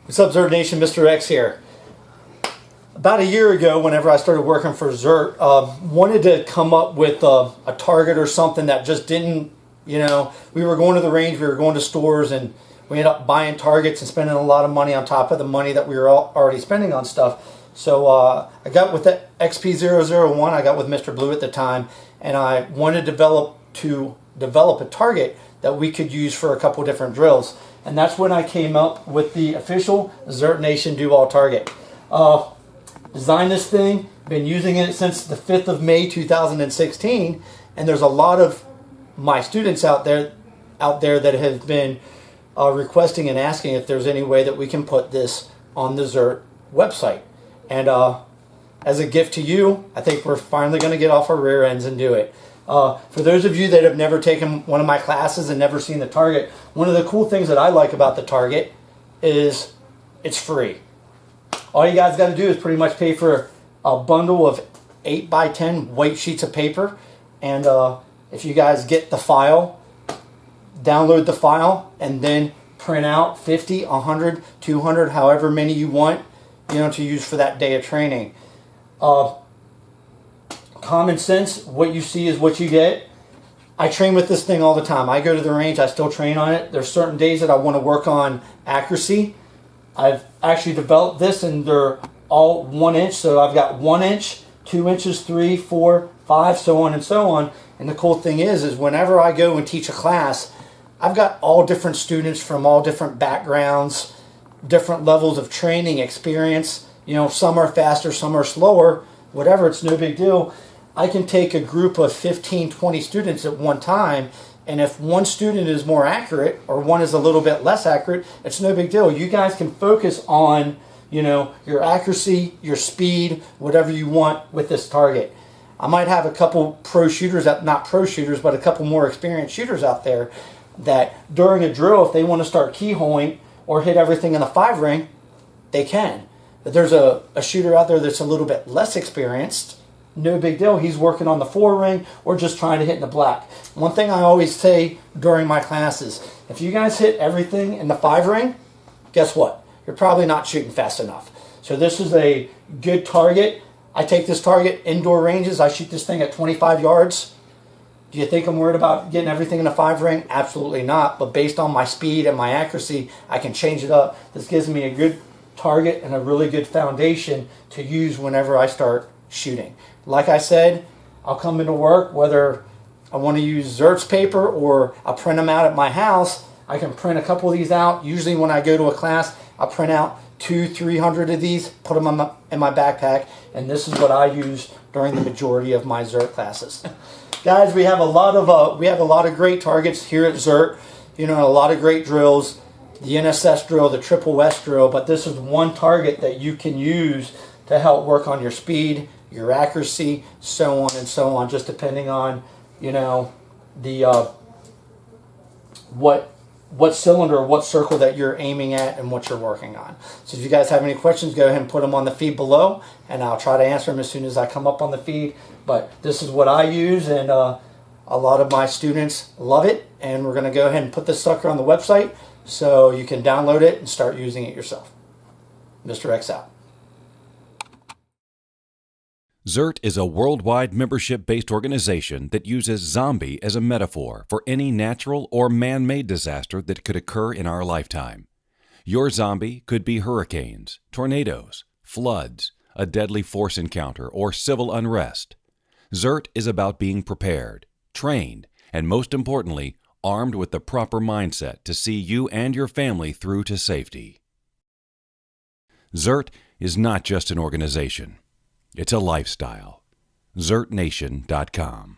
What's up, Z.E.R.T Nation? Mr. X here. About a year ago, whenever I started working for Z.E.R.T, wanted to come up with a target or something that just didn't, we were going to the range, we were going to stores, and we ended up buying targets and spending a lot of money on top of the money that we were already spending on stuff. So I got with the XP001, I got with Mr. Blue at the time, and I wanted to develop a target that we could use for a couple different drills. And that's when I came up with the official Z.E.R.T Nation Do-All Target. Designed this thing, been using it since the 5th of May 2016, and there's a lot of my students out there that have been requesting and asking if there's any way that we can put this on the Z.E.R.T website. And as a gift to you, I think we're finally going to get off our rear ends and do it. For those of you that have never taken one of my classes and never seen the target, one of the cool things that I like about the target is it's free. All you guys got to do is pretty much pay for a bundle of 8x10 white sheets of paper, and if you guys get the file, download the file, and then print out 50, 100, 200, however many you want, to use for that day of training. Common sense, what you see is what you get. I train with this thing all the time. I go to the range, I still train on it. There's certain days that I want to work on accuracy. I've actually developed this, and they're all 1 inch. So I've got 1 inch, 2 inches, 3, 4, 5, so on and so on. And the cool thing is whenever I go and teach a class, I've got all different students from all different backgrounds, different levels of training, experience. Some are faster, some are slower, whatever, it's no big deal. I can take a group of 15, 20 students at one time, and if one student is more accurate or one is a little bit less accurate, it's no big deal. You guys can focus on, your accuracy, your speed, whatever you want with this target. I might have a couple pro shooters, not pro shooters, but a couple more experienced shooters out there that during a drill, if they want to start keyholing or hit everything in the 5 ring, they can. But there's a shooter out there that's a little bit less experienced. No big deal. He's working on the 4 ring or just trying to hit in the black. One thing I always say during my classes, if you guys hit everything in the 5 ring, guess what? You're probably not shooting fast enough. So this is a good target. I take this target indoor ranges. I shoot this thing at 25 yards. Do you think I'm worried about getting everything in the 5 ring? Absolutely not. But based on my speed and my accuracy, I can change it up. This gives me a good target and a really good foundation to use whenever I start shooting. Like I said, I'll come into work, whether I want to use Z.E.R.T's paper or I'll print them out at my house. I can print a couple of these out. Usually when I go to a class, I'll print out 200-300 of these, put them in my backpack, and this is what I use during the majority of my Z.E.R.T classes. Guys, we have a lot of great targets here at Z.E.R.T. A lot of great drills, the NSS drill, the Triple S drill, but this is one target that you can use to help work on your speed, your accuracy, so on and so on, just depending on, what cylinder, what circle that you're aiming at and what you're working on. So if you guys have any questions, go ahead and put them on the feed below, and I'll try to answer them as soon as I come up on the feed. But this is what I use, and a lot of my students love it, and we're going to go ahead and put this sucker on the website so you can download it and start using it yourself. Mr. X out. Z.E.R.T is a worldwide membership-based organization that uses zombie as a metaphor for any natural or man-made disaster that could occur in our lifetime. Your zombie could be hurricanes, tornadoes, floods, a deadly force encounter, or civil unrest. Z.E.R.T is about being prepared, trained, and most importantly, armed with the proper mindset to see you and your family through to safety. Z.E.R.T is not just an organization. It's a lifestyle. ZERTNation.com